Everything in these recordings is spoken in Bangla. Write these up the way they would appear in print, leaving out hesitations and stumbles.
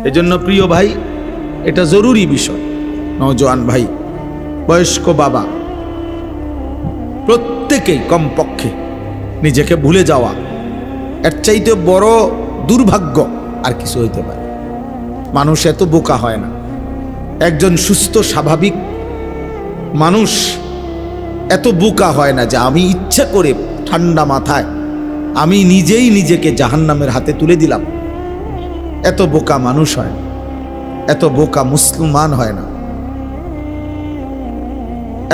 এজন্য প্রিয় ভাই, এটা জরুরি বিষয়। নওজোয়ান ভাই, বয়স্ক বাবা, প্রত্যেকেই কমপক্ষে নিজেকে ভুলে যাওয়া, এর চাইতে বড় দুর্ভাগ্য আর কিছু হইতে পারে। মানুষ এত বোকা হয় না। একজন সুস্থ স্বাভাবিক মানুষ এত বোকা হয় না যে আমি ইচ্ছা করে ঠান্ডা মাথায় আমি নিজেই নিজেকে জাহান্নামের হাতে তুলে দিলাম। এত বোকা মানুষ হয় না, এত বোকা মুসলমান হয় না,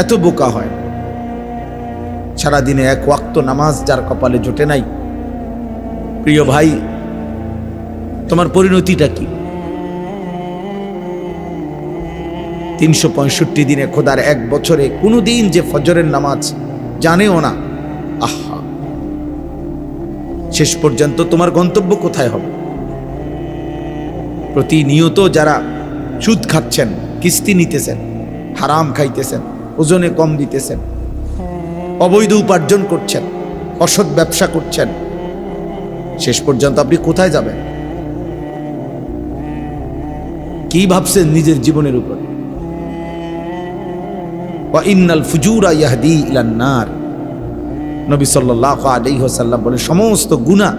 এত বোকা হয় না। সারাদিনে এক ওয়াক্ত নামাজ যার কপালে জোটে নাই, প্রিয় ভাই, তোমার পরিণতিটা কি? 365 দিনে, খোদার এক বছরে কোনো দিন যে ফজরের নামাজ জানেও না, আহা, শেষ পর্যন্ত তোমার গন্তব্য কোথায় হবে? প্রতিনিয়ত যারা সুদ খাচ্ছেন, কিস্তি নিতেছেন, হারাম খাইতেছেন, ওজনে কম দিতেছেন, অবৈধ উপার্জন করছেন, অসৎ ব্যবসা করছেন, শেষ পর্যন্ত আপনি কোথায় যাবেন? কি ভাবছেন নিজের জীবনের উপর? ওয়া ইন্নাল ফুজুরা ইয়াহদি ইলান নার, নবী সাল্লাল্লাহু আলাইহি ওয়াসাল্লাম বলেন, সমস্ত গুনাহ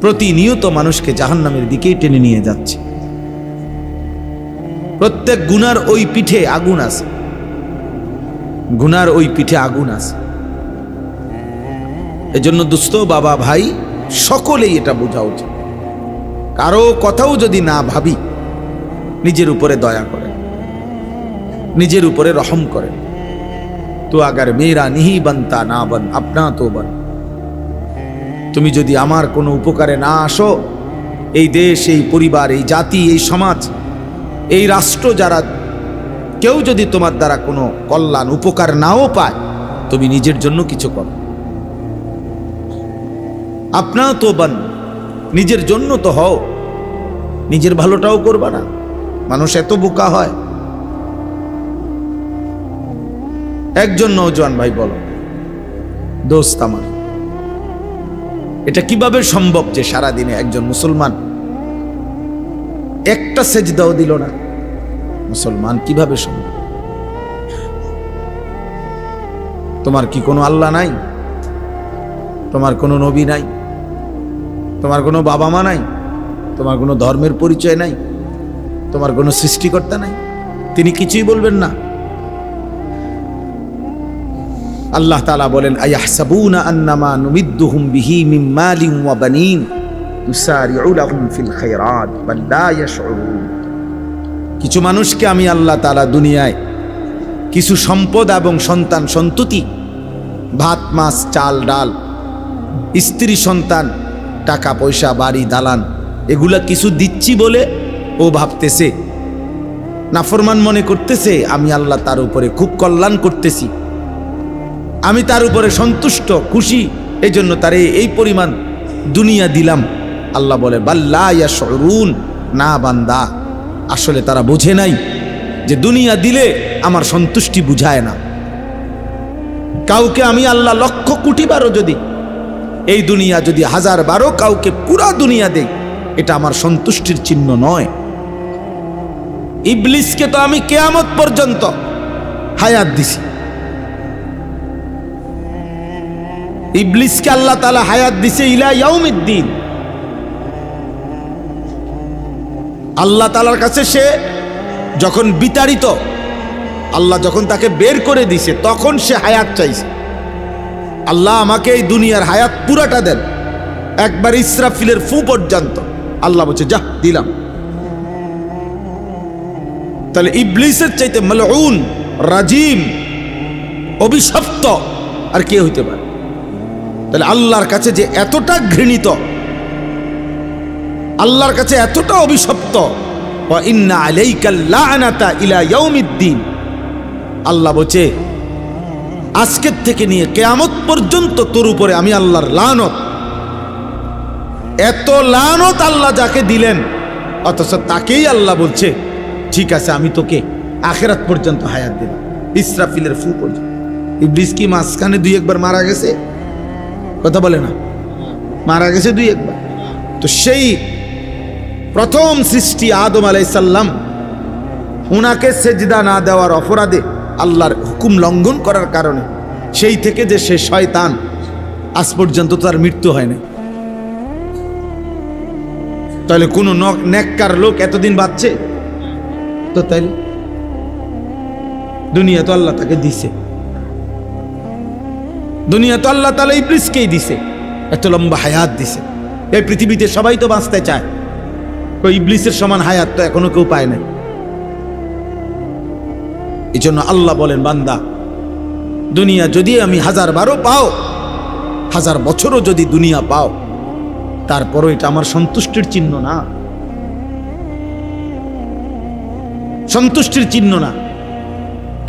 প্রতিনিয়ত মানুষকে জাহান্নামের দিকেই টেনে নিয়ে যাচ্ছে। প্রত্যেক গুনার ওই পিঠে আগুন আছে, গুনার ওই পিঠে আগুন আছে। এজন্য দোস্ত, বাবা, ভাই, সকলেই এটা বোঝা উচিত। কারো কথাও যদি না ভাবি, নিজের উপরে দয়া করেন, নিজের উপরে রহম করেন। তো আগার মেরা নিহি বানতা না বান আপনা তো বান, তুমি যদি আমার কোনো উপকারে না আসো, এই দেশ, এই পরিবার, এই জাতি, এই সমাজ, এই রাষ্ট্র, যারা কেউ যদি তোমার দ্বারা কোনো কল্যাণ উপকার নাও পায়, তুমি নিজের জন্য কিছু করো। আপনা তো বান, নিজের জন্য তো হও, নিজের ভালোটাও করবা না। মানুষ এত বোকা হয়। একজন নওজোয়ান ভাই বলো, দোস্ত আমার, এটা কিভাবে সম্ভব যে সারাদিনে একজন মুসলমান একটা সেজদাও দিল না? মুসলমান কিভাবে সম্ভব? তোমার কি কোনো আল্লাহ নাই? তোমার কোনো নবী নাই? তোমার কোনো বাবা মা নাই? তোমার কোনো ধর্মের পরিচয় নাই? তোমার কোনো সৃষ্টিকর্তা নাই? তিনি কিছুই বলবেন না? আল্লাহ তাআলা বলেন, আয়াহসাবুনা আন্নামা নুমিদ্দুহুম বিহি মিন মালিন ওয়া বানিন নুসারিউ লাহুম ফিল খায়রাত বাল লা ইয়াশউরুন। কিছু মানুষকে আমি আল্লাহ তাআলা দুনিয়ায় কিছু সম্পদ এবং সন্তান সন্ততি, ভাত মাছ চাল ডাল, স্ত্রী সন্তান, টাকা পয়সা বাড়ি দালান, এগুলা কিছু দিচ্ছি বলে ও ভাবতেছে, নাফরমান মনে করতেছে আমি আল্লাহ তার উপরে খুব কল্যাণ করতেছি, আমি তার উপরে সন্তুষ্ট খুশি, এই জন্য তারে এই পরিমাণ দুনিয়া দিলাম। আল্লাহ বলে, বাল লা ইয়াশউরুন, না বান্দা, আসলে তারা বোঝে নাই যে দুনিয়া দিলে আমার সন্তুষ্টি বুঝায় না। কাউকে আমি আল্লাহ লক্ষ কোটি বারও যদি এই দুনিয়া, যদি 1000 বারও কাউকে পুরা দুনিয়া দেই, এটা আমার সন্তুষ্টির চিহ্ন নয়। ইবলিসকে তো আমি কিয়ামত পর্যন্ত হায়াত দিছি। ইবলিসকে আল্লাহ তাআলা হায়াত দিছে ইলা ইয়াউমিদ্দিন। আল্লাহ তাআলার কাছে সে যখন বিতাড়িত, আল্লাহ যখন তাকে বের করে দিছে, তখন সে হায়াত চাইছে। আল্লাহ আমাকে এই দুনিয়ার হায়াত পুরাটা দেন, একবার ইসরাফিলের ফু পর্যন্ত। আল্লাহ বলছে, যা দিলাম। তাহলে ইবলিসের চাইতে মালউন, রাজিম, অভিশপ্ত আর কে হইতে পারে? তাহলে আল্লাহর কাছে যে এতটা ঘৃণিত, আল্লাহর কাছে এতটা অভিশপ্ত, ওয়া ইন্না আলাইকাল লা'নাতা ইলা ইয়াউমিদ্দিন। আল্লাহ বলছে, আজকের থেকে নিয়ে কিয়ামত পর্যন্ত তোর উপরে আমি আল্লাহর লানত। এত লানত আল্লাহ যাকে দিলেন, অথচ তাকেই আল্লাহ বলছে, ঠিক আছে আমি তোকে আখিরাত পর্যন্ত হায়াত দিলাম, ইসরাফিলের ফু পর্যন্ত। ইবলিস কি মাঝখানে 2-1 মারা গেছে? কথা বলে না, মারা গেছে 2-1 বার। তো সেই প্রথম সৃষ্টি আদম আলাইহিস সালাম, উনাকে সেজদা না দেওয়ার অপরাধে, আল্লাহর হুকুম লঙ্ঘন করার কারণে, সেই থেকে যে সে শয়তান, আজ পর্যন্ত তার মৃত্যু হয় না। তাহলে কোন নেককার লোক এতদিন বাঁচছে? তো তাইলে দুনিয়া তো আল্লাহ তাকে দিছে, দুনিয়া তো আল্লাহ তাআলা ইবলিসকেই দিছে, এত লম্বা হায়াত দিছে। এই পৃথিবীতে সবাই তো বাঁচতে চায়, তো ইবলিসের সমান হায়াত তো এখনো কেউ পায় না। এই জন্য আল্লাহ বলেন, বান্দা, দুনিয়া যদি আমি 1000 পাও, 1000 বছরও যদি দুনিয়া পাও, তারপরও এটা আমার সন্তুষ্টির চিহ্ন না, সন্তুষ্টির চিহ্ন না।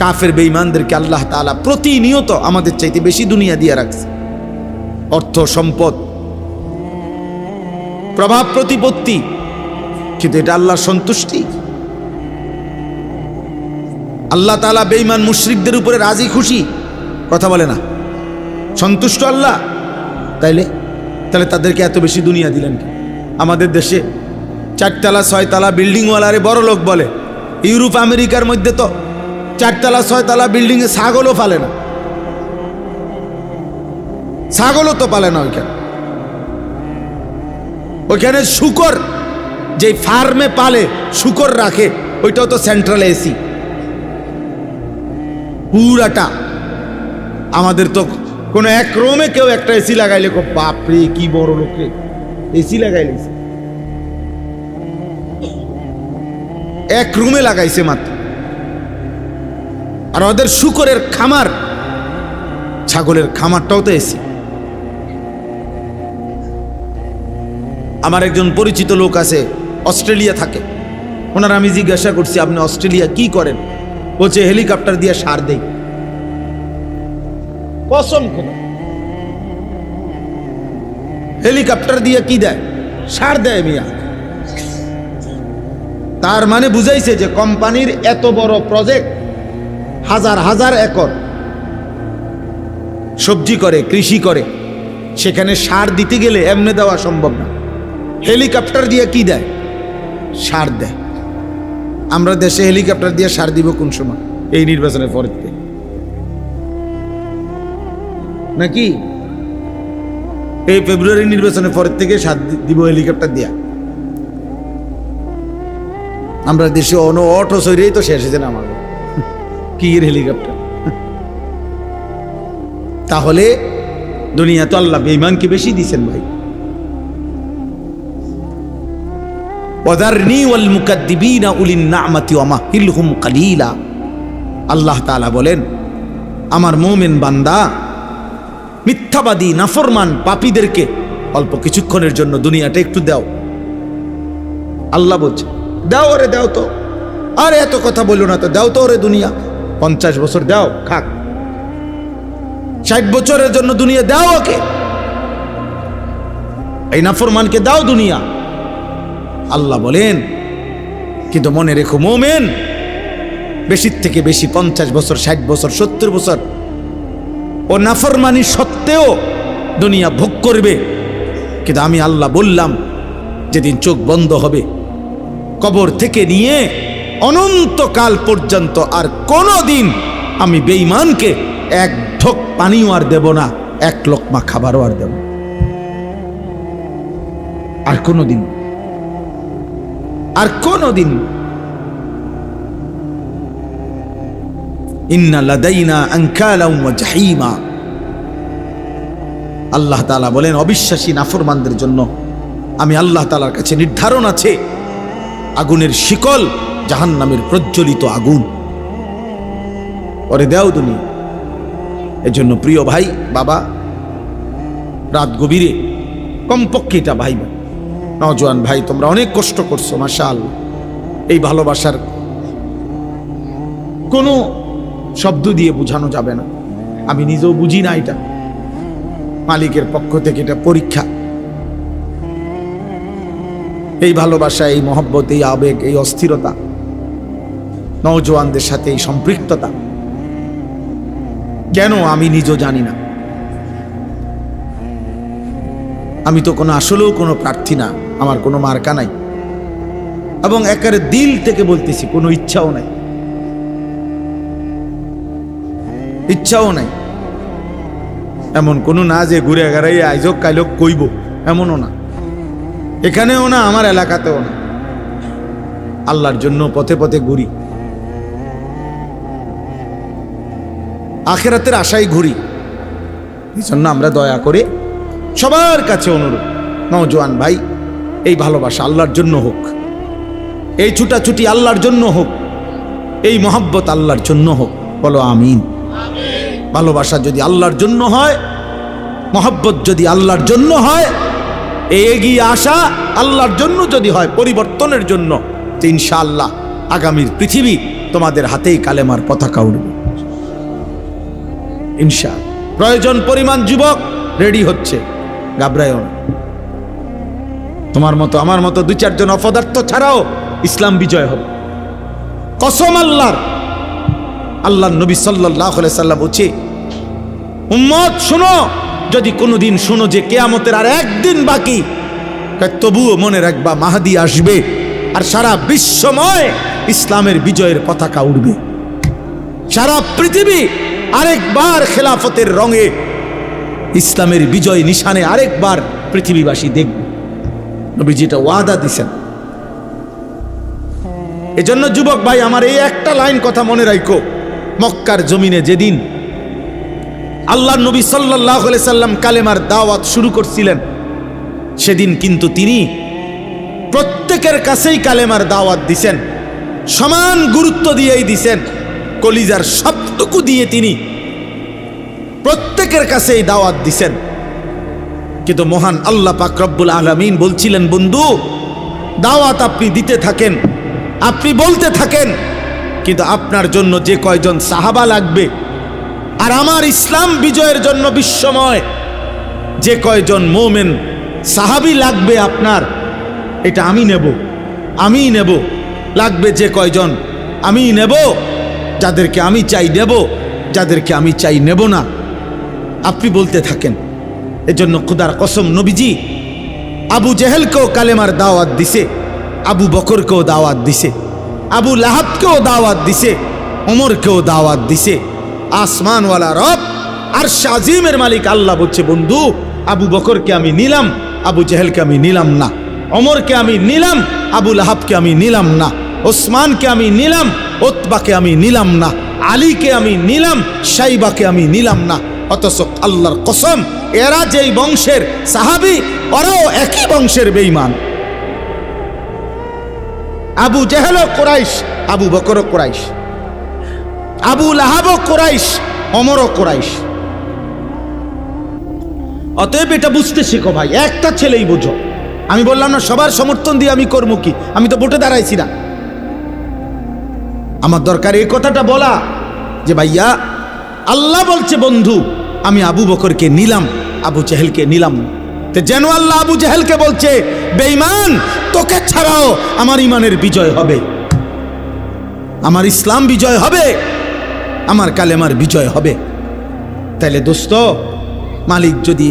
কাফের বেঈমানদেরকে আল্লাহ তাআলা প্রতিনিয়ত আমাদের চাইতে বেশি দুনিয়া দিয়ে রাখছে, অর্থ সম্পদ, প্রভাব প্রতিপত্তি, কিন্তু এটা আল্লাহর সন্তুষ্টি? আল্লাহ তাআলা বেঈমান মুশরিকদের উপরে রাজি খুশি? কথা বলে না। সন্তুষ্ট আল্লাহ? তাহলে তাদেরকে এত বেশি দুনিয়া দিলেন কি? আমাদের দেশে 4 তলা 6 তলা বিল্ডিংওয়ালারে বড় লোক বলে। ইউরোপ আমেরিকার মধ্যে তো 4 তলা 6 তলা বিল্ডিং এ ছাগলও পালে না, ছাগলও তো পালে না ওইখানে। ওইখানে শূকর, যে ফার্মে পালে শূকর রাখে, ওইটাও তো সেন্ট্রাল এসি পুরাটা। আমাদের তো কোনো এক রুমে কেউ একটা এসি লাগাইলে, বাপরে কি বড় লোকে এসি লাগাইলে, এক রুমে লাগাইছে মাত্র। আর ওদের শূকরের খামার, ছাগলের খামারটাও তো এসি। আমার একজন পরিচিত লোক আছে, অস্ট্রেলিয়া থাকে। ওনার আমি জিজ্ঞাসা করছি, আপনি অস্ট্রেলিয়া কি করেন? বলছে হেলিকপ্টার দিয়ে সার দেই। কসম করে, হেলিকপ্টার দিয়ে কি দেয়? সার দেয় মিয়া। তার মানে বুঝাইছে যে কোম্পানির এত বড় প্রজেক্ট, 1000 একর সবজি করে, কৃষি করে, সেখানে সার দিতে গেলে এমনি দেওয়া সম্ভব না। হেলিকপ্টার দিয়ে কি দেয়? সার দেয়। আমরা দেশে হেলিকপ্টার দিয়ে সার দিব কোন সময়? এই নির্বাচনের পরে নাকি? এই ফেব্রুয়ারি নির্বাচনের পরের থেকে সার দিব হেলিকপ্টার দিয়া। আমরা দেশে অটো সইরেই তো শেষ হয়েছে না আমার কি হেলিকপ্টার। তাহলে দুনিয়া তো আল্লাহ বেঈমানকে বেশি দিয়েছেন ভাই। ওয়াদারনি ওয়াল মুকাদ্দিবিনা উলিন নি'মাতি ওয়া মাহিলহুম কালিলা। আল্লাহ তাআলা বলেন, আমার মুমিন বান্দা, মিথ্যাবাদী নাফরমান পাপীদেরকে অল্প কিছুক্ষণের জন্য দুনিয়াটা একটু দাও। আল্লাহ বলছে, দাও ওরে, দাও তো। আরে এত কথা বললো না তো, দাও তো ওরে দুনিয়া। 50 বছর দাও, খাক। 60 বছরের জন্য দুনিয়া দাও ওকে। এই নাফরমানকে দাও দুনিয়া। আল্লাহ বলেন, কিন্তু মনে রেখো মুমিন, বেশির থেকে বেশি 50 বছর, 60 বছর, 70 বছর ও নাফরমানি সত্ত্বেও দুনিয়া ভোগ করবে। কিন্তু আমি আল্লাহ বললাম, যেদিন চোখ বন্ধ হবে, কবর থেকে নিয়ে অনন্তকাল পর্যন্ত আর কোনোদিন আমি বেঈমানকে এক ঢোক পানিও আর দেব না, এক লোকমা খাবারও আর দেব আর কোনোদিন, আর কোনোদিন। ইন্না লাদাইনা আনকালাম ওয়া জাহিমা। আল্লাহ তাআলা বলেন, অবিশ্বাসী নাফরমানদের জন্য আমি আল্লাহ তাআলার কাছে নির্ধারণ আছে আগুনের শিকল, জাহান্নামের প্রজ্বলিত আগুন। ওরে দাও দুনিয়া। এজন্য প্রিয় ভাই, বাবা, রাত গভীরে কমপক্ষে এটা ভাই, নওজোয়ান ভাই, তোমরা অনেক কষ্ট করছো, মাশাআল্লাহ। এই ভালোবাসার কোনো শব্দ দিয়ে বোঝানো যাবে না। আমি নিজেও বুঝি না, এটা মালিকের পক্ষ থেকে এটা পরীক্ষা। এই ভালোবাসা, এই মহব্বত, এই আবেগ, এই অস্থিরতা, নওজোয়ানদের সাথে এই সম্পৃক্ততা, কেন আমি নিজেও জানি না। আমি তো আসলেও কোনো প্রার্থী না, আমার কোনো মার্কা নাই। এবং একেবারে দিল থেকে বলতেছি, কোনো ইচ্ছাও নাই, ইচ্ছাও নাই। এমন কোনো না যে ঘুরে গেড়াই আইজক কাইলক কইব, এমনও না, এখানেও না, আমার এলাকাতেও না। আল্লাহর জন্য পথে পথে ঘুরি, আখিরাতের আশায় ঘুরি। এই জন্য আমরা দয়া করে সবার কাছে অনুরোধ, নওজোয়ান ভাই, এই ভালোবাসা আল্লাহর জন্য হোক, এই ছুটাছুটি আল্লাহর জন্য হোক, এই মহব্বত আল্লাহর জন্য হোক। বলো আমিন। ভালোবাসা যদি আল্লাহর জন্য হয়, মহব্বত যদি আল্লাহর জন্য হয়, এই এগিয়ে আসা আল্লাহর জন্য যদি হয়, পরিবর্তনের জন্য, তো ইনশাআল্লাহ আগামীর পৃথিবী তোমাদের হাতেই কালেমার পতাকা উঠবে ইনশাআল্লাহ। প্রয়োজন পরিমাণ যুবক রেডি হচ্ছে, ঘাবড়ায়ও না। তোমার মতো আমার মতো 2-4 জন অপদার্থ ছাড়াও ইসলাম বিজয় হবে, কসম আল্লাহর। আল্লাহ নবী সাল্লাল্লাহু আলাইহি সাল্লাম বলছে, উম্মত শোনো, যদি কোনোদিন শোনো যে কিয়ামতের আর একদিন বাকি, তবুও মনে রাখবা মাহদী আসবে, আর সারা বিশ্বময় ইসলামের বিজয়ের পতাকা উঠবে। সারা পৃথিবী আরেকবার খেলাফতের রঙে ইসলামের বিজয় নিশানে আরেকবার পৃথিবীবাসী দেখবে। নবীজি এটা ওয়াদা দিছেন। এজন্য যুবক ভাই আমার, এই একটা লাইন কথা মনে রাখো, মক্কার জমিনে যেদিন আল্লাহ নবী সাল্লাল্লাহু আলাইহি সাল্লাম কালেমার দাওয়াত শুরু করছিলেন, সেদিন কিন্তু তিনি প্রত্যেকের কাছেই কালেমার দাওয়াত দিছেন, সমান গুরুত্ব দিয়েই দিছেন, কলিজার সবটুকু দিয়ে তিনি প্রত্যেকের কাছেই দাওয়াত দিছেন। কিন্তু মহান আল্লাহ পাক রব্বুল আলামিন বলছিলেন, বন্ধু দাওয়াত আপনি দিতে থাকেন, আপনি বলতে থাকেন, কিন্তু আপনার জন্য যে কয়জন সাহাবা লাগবে, আর আমার ইসলাম বিজয়ের জন্য বিশ্বময় যে কয়জন মোমেন সাহাবী লাগবে আপনার, এটা আমি নেব, আমি নেব। লাগবে যে কয়জন আমি নেব, যাদেরকে আমি চাই নেব, যাদেরকে আমি চাই নেব না। আপনি বলতে থাকেন। এজন্য খুদার কসম, নবীজি আবু জেহেলকেও কালেমার দাওয়াত দিছে, আবু বকরকেও দাওয়াত দিছে, আবু লাহাবকেও দাওয়াত দিছে, ওমরকেও দাওয়াত দিছে। আসমানওয়ালা রব আরশ আজিমের মালিক আল্লাহ বলছে, বন্ধু আবু বকরকে আমি নিলাম, আবু জেহেলকে আমি নিলাম না, ওমরকে আমি নিলাম, আবু লাহাবকে আমি নিলাম না, ওসমানকে আমি নিলাম, উতবাকে আমি নিলাম না, আলীকে আমি নিলাম, শাইবাকে আমি নিলাম না। অথচ আল্লাহর কসম, এরা যেই বংশের সাহাবী, ওরাও একই বংশের বেঈমান। আবু জেহেলও কুরাইশ, আবু বকরও কুরাইশ, আবু লাহাবও কুরাইশ, ওমরও কুরাইশ। অতএব এটা বুঝতে শেখো ভাই, একটা ছেলেই বোঝো। আমি বললাম না সবার সমর্থন দিয়ে আমি করবো কি, আমি তো ভোটে দাঁড়াইছি না। আমার দরকার এই কথাটা বলা যে ভাইয়া আল্লাহ বলছে, বন্ধু আমি আবু বকরকে নিলাম, আবু জেহেলকে নিলাম না। তো যেন আল্লাহ আবু জেহেলকে বলছে, বেঈমান তোকে ছাড়াও আমার ইমানের বিজয় হবে, আমার ইসলাম বিজয় হবে, আমার কালেমার বিজয় হবে। তাইলে দোস্ত, মালিক যদি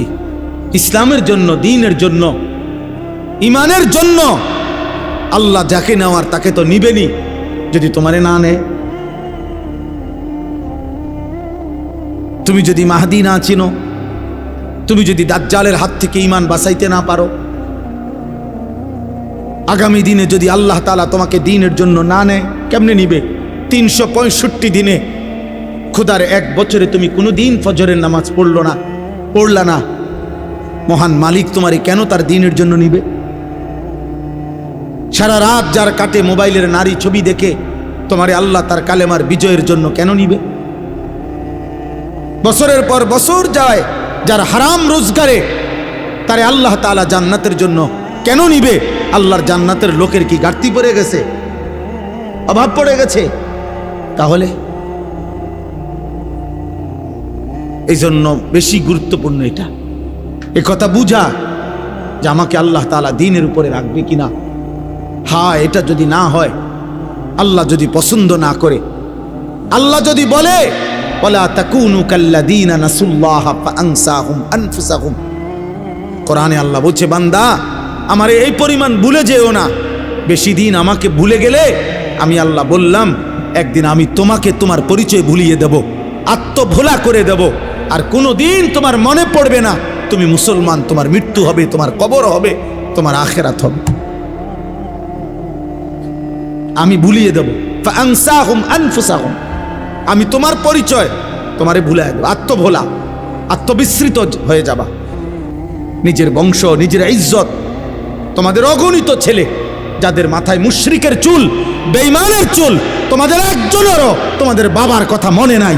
ইসলামের জন্য, দ্বীনের জন্য, ইমানের জন্য আল্লাহ যাকে নেওয়ার তাকে তো নিবেনি, যদি তোমারে না নেয়। তুমি যদি মাহদী না চিনো, তুমি যদি দাজ্জালের হাত থেকে ইমান বাঁচাইতে না পারো, আগামী দিনে যদি আল্লাহ তাআলা তোমাকে দ্বীনের জন্য না নেয়, কেমনে নিবে? 365 দিনে খোদার 1 বছরে তুমি কোনো দিন ফজরের নামাজ পড়লা না, মহান মালিক তোমারে কেন তার দ্বীনের জন্য নিবে? সারা রাত যার কাটে মোবাইলের নারী ছবি দেখে, তোমারে আল্লাহ তার কালেমার বিজয়ের জন্য কেন নিবে? বছরের পর বছর যায় যার হারাম রোজগারে, তারে আল্লাহ তাআলা জান্নাতের জন্য কেন নিবে? আল্লাহর জান্নাতের লোকের কি ঘাটতি পড়ে গেছে, অভাব পড়ে গেছে? তাহলে এই জন্য বেশি গুরুত্বপূর্ণ এটা, এ কথা বুঝা যে আমাকে আল্লাহ তাআলা দ্বীনের উপরে রাখবে কিনা। হ্যাঁ, এটা যদি না হয়, আল্লাহ যদি পছন্দ না করে, আল্লাহ যদি বলে ওয়ালা তাকুনু কাল্লাযীনা নাসুল্লাহা ফাআনসাহুম আনফুসাহুম, কোরআনে আল্লাহ বলছে, বান্দা আমারে এই পরিমাণ ভুলে যেও না বেশি দিন আমাকে ভুলে গেলে আমি আল্লাহ বললাম একদিন আমি তোমাকে তোমার পরিচয় ভুলিয়ে দেব, আত্মভোলা করে দেব, আর কোনো দিন তোমার মনে পড়বে না তুমি মুসলমান। তোমার মৃত্যু হবে, তোমার কবর হবে, তোমার আখিরাত হবে, আমি ভুলিয়ে দেব। ফাআনসাহুম আনফুসাহুম, আমি তোমার পরিচয় তোমারে ভুলিয়ে দেব। আত্মভোলা, আত্মবিস্মৃত হয়ে যাবা। নিজের বংশ, নিজের ইজ্জত, তোমাদের অগণিত ছেলে যাদের মাথায় মুশরিকের চুল, বেঈমানের চুল, তোমাদের একজনেরও তোমাদের বাবার কথা মনে নাই।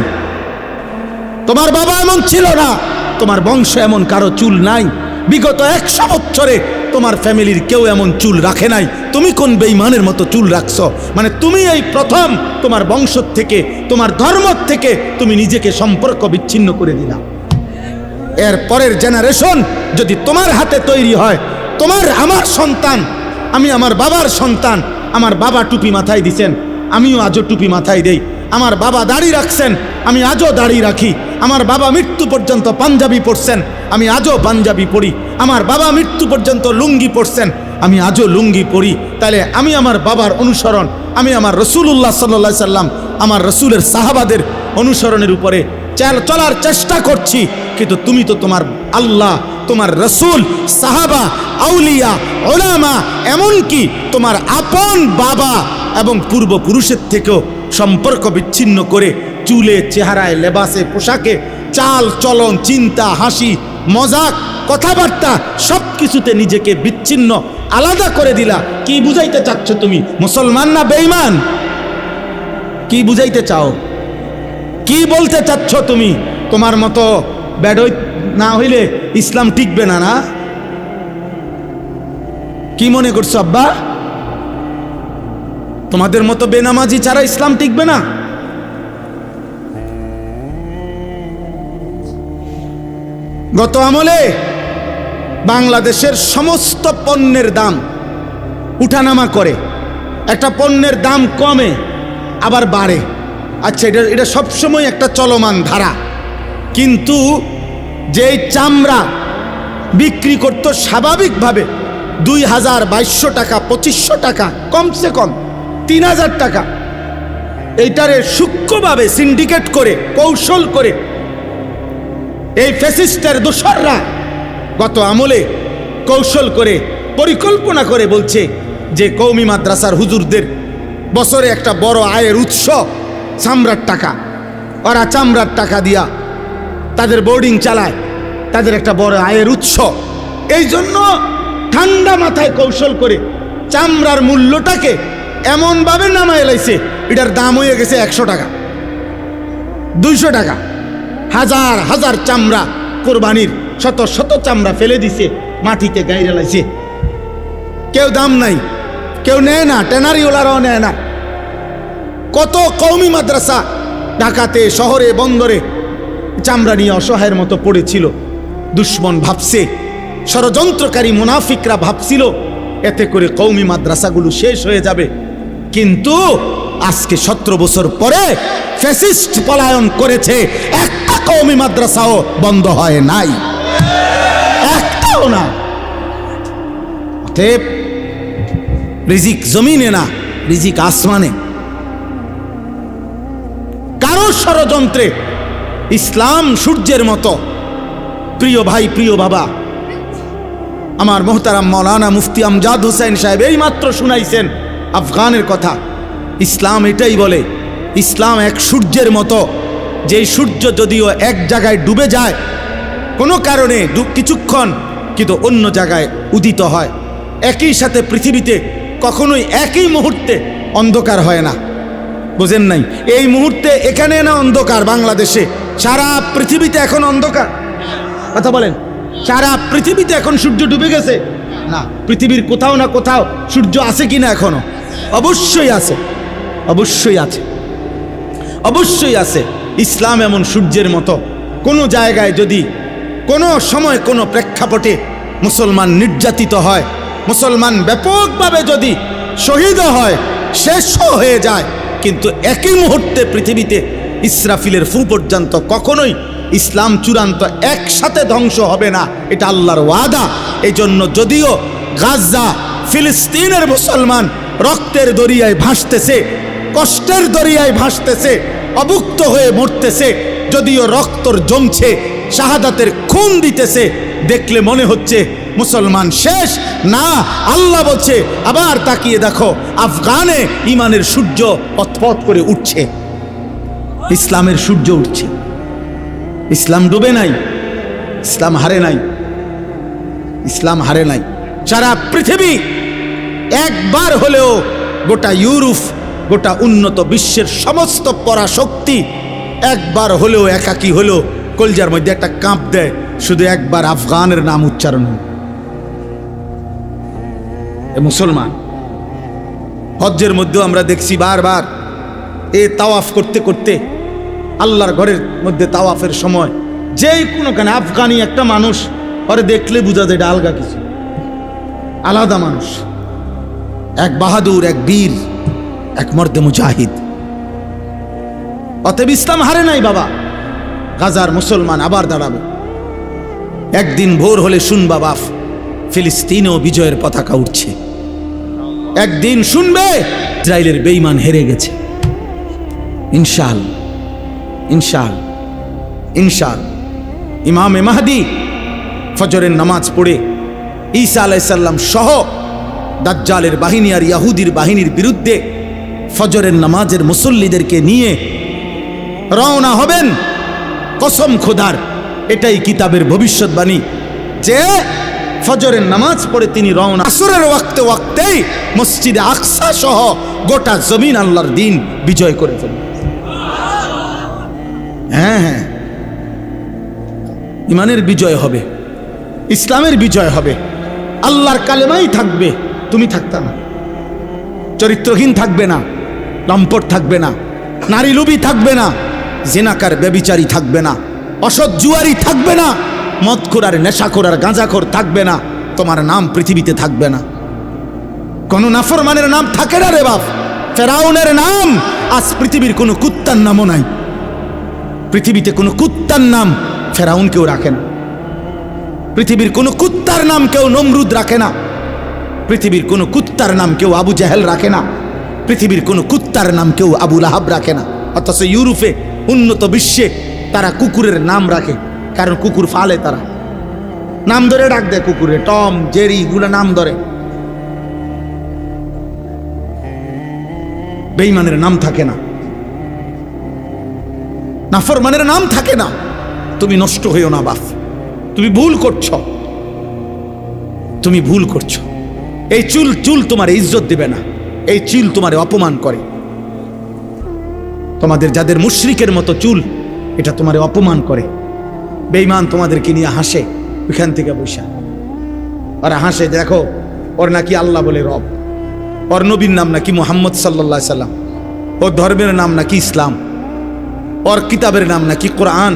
তোমার বাবা এমন ছিল না, তোমার বংশ এমন কারো চুল নাই। বিগত 100 বছরে তোমার ফ্যামিলির কেউ এমন চুল রাখে নাই, তুমি কোন বেঈমানের মতো চুল রাখছো? মানে তুমি এই প্রথম তোমার বংশ থেকে, তোমার ধর্ম থেকে তুমি নিজেকে সম্পর্ক বিচ্ছিন্ন করে দিলা। এর পরের জেনারেশন যদি তোমার হাতে তৈরি হয়, তোমার আমার সন্তান, আমি আমার বাবার সন্তান, আমার বাবা টুপি মাথায় দিছেন, আমিও আজও টুপি মাথায় দেই। আমার বাবা দাড়ি রাখছেন, আমি আজও দাড়ি রাখি। আমার বাবা মৃত্যু পর্যন্ত পাঞ্জাবি পরছেন, আমি আজও পাঞ্জাবি পরি। আমার বাবা মৃত্যু পর্যন্ত লুঙ্গি পরছেন, আমি আজও লুঙ্গি পরি। তাহলে আমি আমার বাবার অনুসরণ, আমি আমার রাসূলুল্লাহ সাল্লাল্লাহু আলাইহি সাল্লাম, আমার রাসূলের সাহাবাদের অনুসরণের উপরে চলার চেষ্টা করছি। কিন্তু তুমি তো তোমার আল্লাহ, তোমার রাসূল, সাহাবা, আউলিয়া, উলামা, এমনকি তোমার আপন বাবা এবং পূর্বপুরুষের থেকেও সম্পর্ক বিচ্ছিন্ন করে চুলে, চেহারায়, লেবাসে, পোশাকে, চাল চলন, চিন্তা, হাসি, মজাক, কথাবার্তা সব কিছুতে নিজেকে বিচ্ছিন্ন, আলাদা করে দিলা। কি বুঝাইতে চাচ্ছ তুমি? মুসলমান না বেঈমান? কি বুঝাইতে চাও? কি বলতে চাচ্ছ তুমি? তোমার মতো বেডই না হইলে ইসলাম টিকবে না, না? কি মনে করছো আব্বা? তোমাদের মতো বেনামাজি ছাড়া ইসলাম টিকবে না? গত আমলে বাংলাদেশের সমস্ত পণ্যের দাম উঠানামা করে, একটা পণ্যের দাম কমে আবার বাড়ে। আচ্ছা, এটা সবসময় একটা চলমান ধারা। কিন্তু যেই চামড়া বিক্রি করত স্বাভাবিকভাবে 2200 টাকা, 2500 টাকা, কমসে কম 3000 টাকা, এইটারে সূক্ষ্মভাবে সিন্ডিকেট করে, কৌশল করে এই ফ্যাসিস্টের দোসররা গত আমলে কৌশল করে, পরিকল্পনা করে বলছে যে কওমি মাদ্রাসার হুজুরদের বছরে একটা বড় আয়ের উৎস চামড়ার টাকা। ওরা চামড়ার টাকা দিয়া তাদের বোর্ডিং চালায়, তাদের একটা বড় আয়ের উৎস। এই জন্য ঠান্ডা মাথায় কৌশল করে চামড়ার মূল্যটাকে এমনভাবে নামায় লাইছে, এটার দাম হয়ে গেছে 100 টাকা, 200 টাকা। হাজার হাজার চামড়া কোরবানির, শত শত চামড়া ফেলে দিছে, মাটিতে গাইরে লাইছে। কেউ দাম নাই, কেউ নেয় না, ট্যানারিওয়ালারাও নেয় না। কত কওমি মাদ্রাসা ঢাকাতে, শহরে, বন্দরে চামড়া নিয়ে অসহায়ের মতো পড়েছিল। দুশ্মন ভাবছে, ষড়যন্ত্রকারী মুনাফিকরা ভাবছিল এতে করে কওমি মাদ্রাসাগুলো শেষ হয়ে যাবে। কিন্তু আজকে 17 বছর পরে ফ্যাসিস্ট পলায়ন করেছে, একটা কওমি মাদ্রাসাও বন্ধ হয় নাই, একটাও না। অতএব রিজিক জমিনে না, রিজিক আসমানে। কারো ষড়যন্ত্রে ইসলাম সূর্যের মতো। প্রিয় ভাই, প্রিয় বাবা, আমার মোহতারাম মাওলানা মুফতি আমজাদ হোসেন সাহেব এই মাত্র শুনাইছেন আফগানের কথা। ইসলাম এটাই বলে, ইসলাম এক সূর্যের মতো, যেই সূর্য যদিও এক জায়গায় ডুবে যায় কোনো কারণে কিছুক্ষণ, কিন্তু অন্য জায়গায় উদিত হয়। একই সাথে পৃথিবীতে কখনোই একই মুহূর্তে অন্ধকার হয় না। বুঝেন নাই? এই মুহূর্তে এখানে না অন্ধকার, বাংলাদেশে, সারা পৃথিবীতে এখন অন্ধকার। কথা বলেন, সারা পৃথিবীতে এখন সূর্য ডুবে গেছে? না, পৃথিবীর কোথাও না কোথাও সূর্য আছে কিনা এখনো? অবশ্যই আছে, অবশ্যই আছে, অবশ্যই আছে। ইসলাম এমন সূর্যের মতো। কোনো জায়গায় যদি কোনো সময় কোনো প্রেক্ষাপটে মুসলমান নির্যাতিত হয়, মুসলমান ব্যাপকভাবে যদি শহীদ হয়, শেষও হয়ে যায়, কিন্তু একই মুহূর্তে পৃথিবীতে ইসরাফিলের ফু পর্যন্ত কখনোই ইসলাম চূড়ান্ত একসাথে ধ্বংস হবে না, এটা আল্লাহর ওয়াদা। এই জন্য যদিও গাজা, ফিলিস্তিনের মুসলমান রক্তের দরিয়ায় ভাসতেছে, কষ্টের দরিয়ায় ভাসতেছে, অভুক্ত হয়ে মরতেছে। যদিও রক্তর জমছে, শাহাদাতের খুন দিতেছে, দেখলে মনে হচ্ছে মুসলমান শেষ। না, আল্লাহ বলছে আবার তাকিয়ে দেখো, আফগানে ইমানের সূর্য পথপথ করে উঠছে, ইসলামের সূর্য উঠছে। ইসলাম ডুবে নাই, ইসলাম হারে নাই, ইসলাম হারে নাই। সারা পৃথিবী একবার হলেও, গোটা ইউরোপ, গোটা উন্নত বিশ্বের সমস্ত পরাশক্তি একবার হলেও, একাকী হলেও কলজার মধ্যে একটা কাঁপ দেয়, শুধু একবার আফগানের নাম উচ্চারণ হয়। মুসলমান হজ্জের মধ্যেও আমরা দেখছি বারবার এ তাওয়াফ করতে করতে, আল্লাহর ঘরের মধ্যে তাওয়াফের সময় যেই কোনোখানে আফগানি একটা মানুষ, ওরে দেখলে বোঝা যায় এটা আলগা কিছু, আলাদা মানুষ, এক বাহাদুর, এক বীর, এক মর্দে মুজাহিদ। অতএব ইসলাম হারে নাই বাবা। গাজার মুসলমান আবার দাঁড়াবে। একদিন ভোর হলে শুনবা বাপ, ফিলিস্তিনেও বিজয়ের পতাকা উঠছে। একদিন শুনবে ইসরায়েলের বেঈমান হেরে গেছে। ইনশাআল্লাহ, ইনশাআল্লাহ, ইনশাআল্লাহ। ইমামে মাহদি ফজরের নামাজ পড়ে ঈসা আলাইহিস সালাম সহ দাজ্জালের বাহিনী আর ইয়াহুদির বাহিনীর বিরুদ্ধে ফজরের নামাজের মুসল্লিদেরকে নিয়ে রওনা হবেন। কসম খোদার, এটাই কিতাবের ভবিষ্যৎবাণী যে ফজরের নামাজ পড়ে তিনি রওনা। আসরের ওয়াক্তে ওয়াক্তেই মসজিদে আকসা সহ গোটা জমিন আল্লাহর দিন বিজয় করে ফেলবে। হ্যাঁ হ্যাঁ, ইমানের বিজয় হবে, ইসলামের বিজয় হবে, আল্লাহর কালেমাই থাকবে, তুমি থাকতা না। চরিত্রহীন থাকবে না, লম্পট থাকবে না, নারী লোভী থাকবে না, জিনাকার ব্যভিচারী থাকবে না, অসৎ জুয়ারি থাকবে না, মদখোর আর নেশাখোর আর গাঁজাখোর থাকবে না। তোমার নাম পৃথিবীতে থাকবে না। কোন নাফরমানের নাম থাকে না রে বাপ। ফেরাউনের নাম আজ পৃথিবীর কোনো কুত্তার নামও নাই। পৃথিবীতে কোনো কুত্তার নাম ফেরাউন কেউ রাখে না। পৃথিবীর কোনো কুত্তার নাম কেউ নমরুদ রাখে না। পৃথিবীর কোনো কুত্তার নাম কেউ আবু জাহেল রাখে না। পৃথিবীর কোনো কুত্তার নাম কেউ আবু লাহাব রাখে না। অথচ ইউরোপে, উন্নত বিশ্বে তারা কুকুরের নাম রাখে, কারণ কুকুর ফালে, তারা নাম ধরে ডাক দেয় কুকুরে, টম, জেরি, এগুলো নাম ধরে। বেঈমানের নাম থাকে না, নাফরমানের নাম থাকে না। তুমি নষ্ট হইও না বাপ, তুমি ভুল করছো, তুমি ভুল করছো। এই চুল তোমার ইজ্জত দিবে না, এই চুল তোমার অপমান করে। তোমাদের যাদের মুশরিকের মতো চুল, এটা তোমার অপমান করে। বেঈমান তোমাদেরকে নিয়ে হাসে ওইখান থেকে বৈশা, ওরা হাসে, দেখো ওর নাকি আল্লাহ বলে রব, ওর নবীর নাম নাকি মুহাম্মদ সাল্লাল্লাহু আলাইহি সাল্লাম, ওর ধর্মের নাম নাকি ইসলাম, ওর কিতাবের নাম নাকি কোরআন,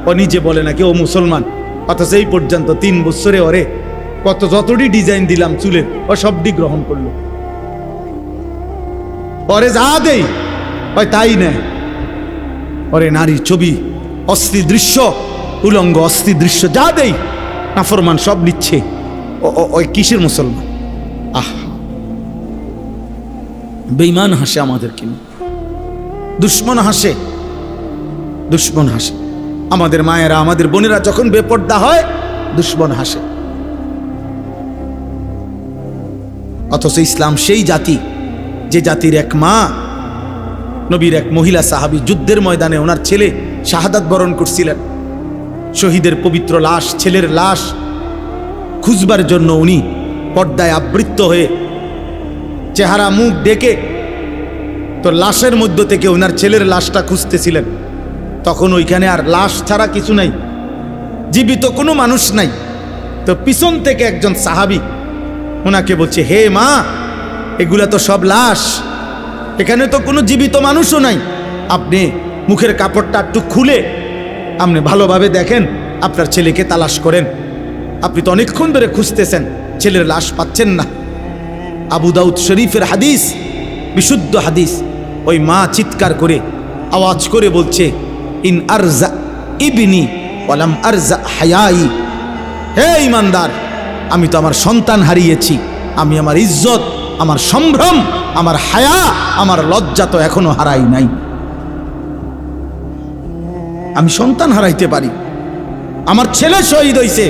ও নিজে বলে নাকি ও মুসলমান। অথচ এই পর্যন্ত 3 বছরে ওরে যতটি ডিজাইন দিলাম চুলের, ও সবটি গ্রহণ করলো। ওরে যা দেই ওই তাই নেয়। ওরে নারীর ছবি, অস্থির দৃশ্য, উলঙ্গ অস্থির দৃশ্য যা দেই, নাফরমান সব নিচ্ছে। ওই কিসের মুসলমান? আহ, বেঈমান হাসে আমাদেরকে, দুশ্মন হাসে, দুশ্মন হাসে। আমাদের মায়েরা, আমাদের বোনেরা যখন বেপর্দা হয়, দুশ্মন হাসে। অথচ ইসলাম সেই জাতি, যে জাতির এক মা, নবীর এক মহিলা সাহাবী যুদ্ধের ময়দানে ওনার ছেলে শাহাদাত বরণ করছিলেন। শহীদের পবিত্র লাশ, ছেলের লাশ খুঁজবার জন্য উনি পর্দায় আবৃত্ত হয়ে চেহারা মুখ ডেকে তো লাশের মধ্য থেকে ওনার ছেলের লাশটা খুঁজতেছিলেন। তখন ওইখানে আর লাশ ছাড়া কিছু নাই, জীবিত কোনো মানুষ নাই। তো পিছন থেকে একজন সাহাবী ওনাকে বলছে, হে মা, এগুলা তো সব লাশ, এখানে তো কোনো জীবিত মানুষও নাই। আপনি মুখের কাপড়টা একটু খুলে আপনি ভালোভাবে দেখেন, আপনার ছেলেকে তালাশ করেন। আপনি তো অনেকক্ষণ ধরে খুঁজতেছেন, ছেলের লাশ পাচ্ছেন না। আবু দাউদ শরীফের হাদিস, বিশুদ্ধ হাদিস। ওই মা চিৎকার করে আওয়াজ করে বলছে, ইন আরজা ইবনি ওয়ালাম আরজা হায়াই। হে ইমানদার, আমি তো আমার সন্তান হারিয়েছি, আমি আমার ইজ্জত, আমার সম্ভ্রম, আমার হায়া, আমার লজ্জা তো এখনো হারাই নাই। আমি সন্তান হারাইতে পারি, আমার ছেলে শহীদ হয়েছে,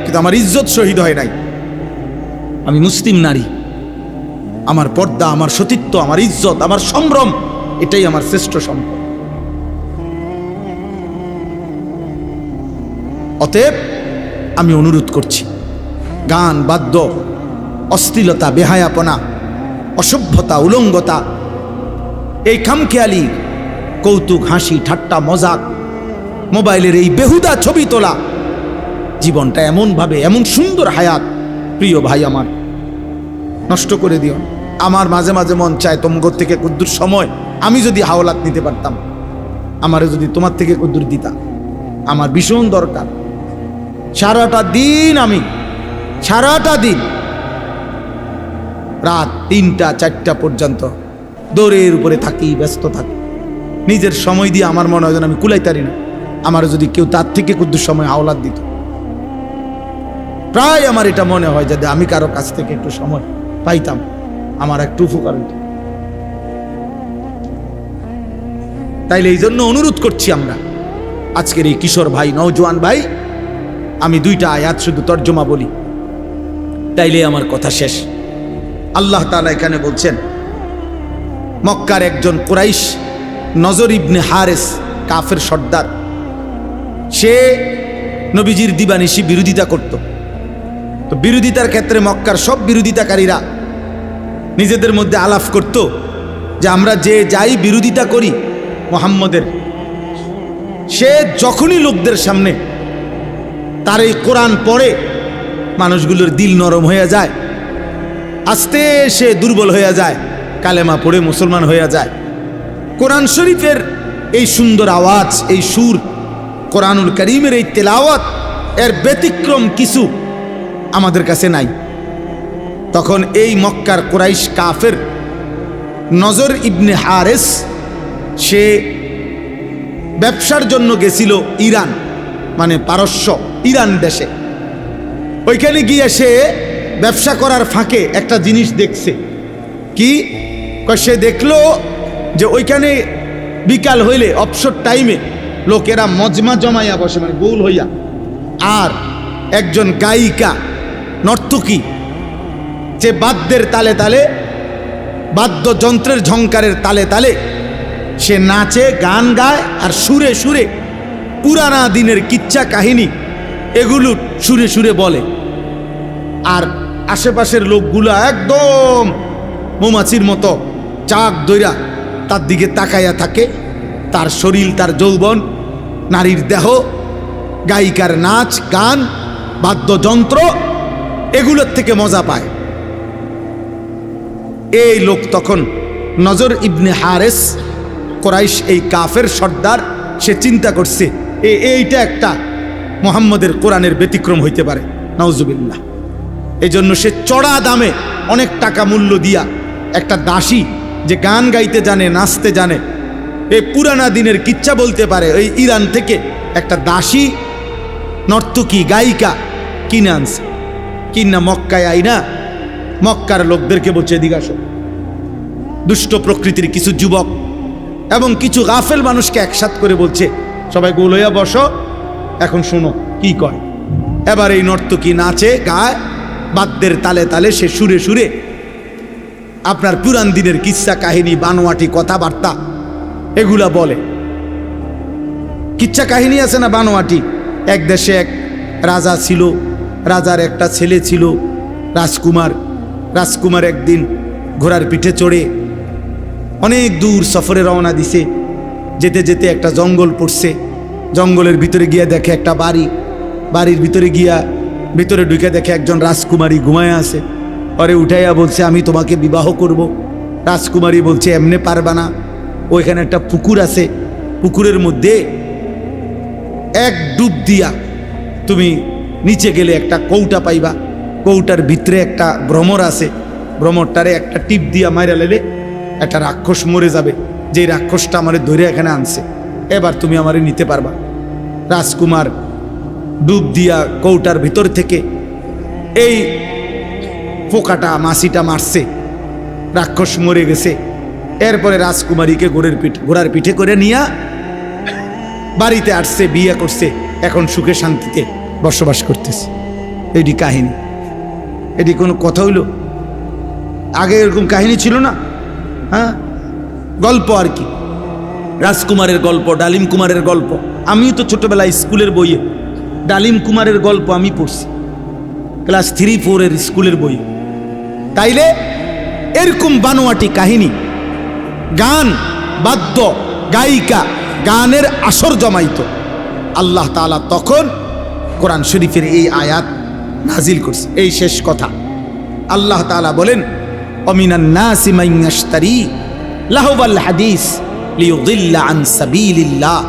কিন্তু আমার ইজ্জত শহীদ হয় নাই। আমি মুসলিম নারী, আমার পর্দা, আমার সতীত্ব, আমার ইজ্জত, আমার সম্ভ্রম, এটাই আমার শ্রেষ্ঠ সম্পদ। অতএব আমি অনুরোধ করছি, গান, বাদ্য, অশ্লীলতা, বেহায়াপনা, অসভ্যতা, উলঙ্গতা, এই খামখেয়ালি কৌতুক, হাসি, ঠাট্টা, মজাক, মোবাইলের এই বেহুদা ছবি তোলা, জীবনটা এমনভাবে, এমন সুন্দর হায়াত, প্রিয় ভাই আমার, নষ্ট করে দিও। আমার মাঝে মাঝে মন চায় তোমার থেকে কুদ্দুর সময় আমি যদি হাওলাত নিতে পারতাম, আমারে যদি তোমার থেকে কুদ্দুর দিতা, আমার ভীষণ দরকার। সারাটা দিন আমি, সারাটা দিন রাত 3টা 4টা পর্যন্ত দৌড়ের উপরে থাকি, ব্যস্ত থাকি, নিজের সময় দিয়ে আমার মনে হয় যেন আমি কুলাইতারি না। আমার যদি কেউ তার থেকে কুদ্দুর সময় হাওলাত দিত, প্রায় আমার এটা মনে হয় যদি আমি কারো কাছ থেকে একটু সময় পাইতাম, আমার একটু উপকার হইত। তাইলে এই জন্য অনুরোধ করছি আমরা, আজকের এই কিশোর ভাই, নওজোয়ান ভাই, আমি 2টা আয়াত শুধু তর্জমা বলি, তাইলে আমার কথা শেষ। আল্লাহ তাআলা এখানে বলছেন, মক্কার একজন কুরাইশ, নজর ইবনে হারেস, কাফের সর্দার, সে নবীজির দিবানিশি বিরোধিতা করত। তো বিরোধিতার ক্ষেত্রে মক্কার সব বিরোধিতাকারীরা নিজেদের মধ্যে আলাপ করত যে আমরা যে যাই বিরোধিতা করি মুহাম্মদের, সে যখনই লোকদের সামনে তার এই কোরআন পড়ে, মানুষগুলোর দিল নরম হয়ে যায়, আস্তে সে দুর্বল হয়ে যায়, কালেমা পড়ে মুসলমান হয়ে যায়। কোরআন শরীফের এই সুন্দর আওয়াজ, এই সুর, কোরআনুল কারীমের এই তেলাওয়াত, এর ব্যতিক্রম কিছু আমাদের কাছে নাই। তখন এই মক্কার কুরাইশ কাফের নজর ইবনে হারেস, সে ব্যবসার জন্য গেছিল ইরান, মানে পারস্য, ইরান দেশে। ওইখানে গিয়ে সে ব্যবসা করার ফাঁকে একটা জিনিস দেখছে। কি? সে দেখলো যে ওইখানে বিকাল হইলে, অবসর টাইমে লোকেরা মজমা জমাইয়া বসে, মানে গোল হইয়া, আর একজন গায়িকা, নর্তকী, যে বাদ্যের তালে তালে, বাদ্যযন্ত্রের ঝংকারের তালে তালে সে নাচে, গান গায়, আর সুরে সুরে পুরানা দিনের কিচ্ছা কাহিনী এগুলো সুরে সুরে বলে। আর আশেপাশের লোকগুলা একদম মৌমাছির মতো চাক দইরা তার দিকে তাকাইয়া থাকে। তার শরীর, তার যৌবন, নারীর দেহ, গায়িকার নাচ, গান, বাদ্যযন্ত্র, এগুলোর থেকে মজা পায়। এই লোক তখন নজর ইবনে হারেস, কুরাইশ এই কাফের সর্দার, সে চিন্তা করছে এইটা একটা মুহাম্মদের কোরআনের ব্যতিক্রম হইতে পারে, নাউজুবিল্লাহ। এই জন্য সে চড়া দামে, অনেক টাকা মূল্য দিয়া, একটা দাসী যে গান গাইতে জানে, নাচতে জানে, এই পুরানা দিনের কিচ্ছা বলতে পারে, ওই ইরান থেকে একটা দাসী, নর্তকী, গায়িকা কিনে আনছে। কিনা মক্কায় আইনা মক্কার লোকদেরকে বলছে, এদিকে আসো। দুষ্ট প্রকৃতির কিছু যুবক এবং কিছু গাফেল মানুষকে একসাথ করে বলছে, সবাই গোল হইয়া বসো, এখন শোনো কি কয়। এবার এই নর্তকী নাচে, গায়, বাদ্যের তালে তালে সে সুরে সুরে আপনার পুরান দিনের কিচ্ছা কাহিনী, বানোয়াটি কথাবার্তা এগুলা বলে। কিচ্ছা কাহিনী আছে না বানোয়াটি। এক দেশে এক রাজা ছিল, রাজার একটা ছেলে ছিল রাজকুমার। রাজকুমার একদিন ঘোড়ার পিঠে চড়ে অনেক দূর সফরে রওনা দিছে। যেতে যেতে একটা জঙ্গল পড়ছে। জঙ্গলের ভিতরে গিয়া দেখে একটা বাড়ি। বাড়ির ভিতরে গিয়া ভিতরে ঢুকে দেখে একজন রাজকুমারী ঘুমায় আছে। পরে উঠাইয়া বলছে, আমি তোমাকে বিবাহ করব। রাজকুমারী বলছে, এমনে পারবা না, ওইখানে একটা পুকুর আছে, পুকুরের মধ্যে এক ডুব দিয়া তুমি নিচে গেলে একটা কৌটা পাইবা। কৌটার ভিতরে একটা ভ্রমর আছে, ভ্রমরটারে একটা টিপ দিয়া মাইরা লেলে একটা রাক্ষস মরে যাবে, যে রাক্ষসটা আমারে ধরে এখানে আনছে, এবার তুমি আমারে নিতে পারবা। রাজকুমার ডুব দিয়া কৌটার ভিতর থেকে এই পোকাটা মাছিটা মারছে, রাক্ষস মরে গেছে। এরপরে রাজকুমারীকে ঘোড়ার পিঠে করে নিয়ে বাড়িতে আসছে, বিয়ে করছে, এখন সুখে শান্তিতে বসবাস করতেছে। এটি কাহিনী, এটি কোনো কথা হইল? আগে এরকম কাহিনী ছিল না। হ্যাঁ, গল্প আর কি, রাজকুমারের গল্প, ডালিম কুমারের গল্প। আমিও তো ছোটবেলায় স্কুলের বইয়ে ডালিম কুমারের গল্প আমি পড়ছি, ক্লাস 3-4 স্কুলের বই। তাইলে এরকম বানোয়াটি কাহিনী, গান, বাদ্য, গায়িকা, গানের আসর জমাইত। আল্লাহ তাআলা তখন কোরআন শরীফের এই আয়াত নাজিল করছে। এই শেষ কথা, আল্লাহ তাআলা বলেন, অমিনান নাসি মান ইয়াশতারি লাহওয়াল হাদিস লিয়ুদিল্লা আন সাবিলিল্লাহ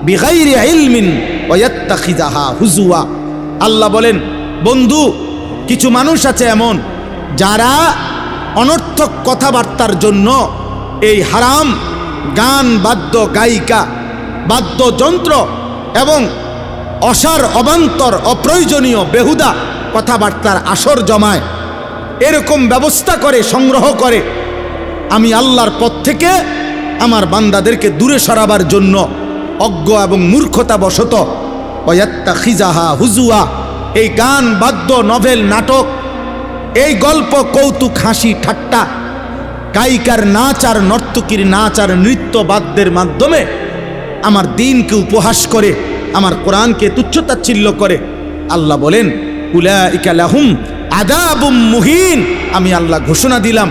বিগাইরি ইলমিন ওয়া ইয়াত্তাখিযাহা হুজুয়া। আল্লাহ বলেন, বন্ধু, কিছু মানুষ আছে এমন যারা অনর্থক কথাবার্তার জন্য এই হারাম গান, বাদ্য, গায়িকা, বাদ্যযন্ত্র এবং অসার, অবান্তর, অপ্রয়োজনীয় বেহুদা কথাবার্তার আসর জমায়, এরকম ব্যবস্থা করে, সংগ্রহ করে। আমি আল্লাহর পথ থেকে আমার বান্দাদেরকে দূরে সরাবার জন্য অজ্ঞ এবং মূর্খতা বশত ওয়াত্তাখিযাহা হুজুয়া, এই গান, বাদ্য, নভেল, নাটক, এই গল্প, কৌতুক, হাসি, ঠাট্টা, গায়িকার নাচ আর নর্তকীর নাচ আর নৃত্য বাদ্যের মাধ্যমে আমার দিনকে উপহাস করে, আমার কোরআনকে তুচ্ছতাচ্ছিল্য করে। আল্লাহ বলেন, উলাইকা লাহুম আযাবুম মুহিন। আমি আল্লাহ ঘোষণা দিলাম,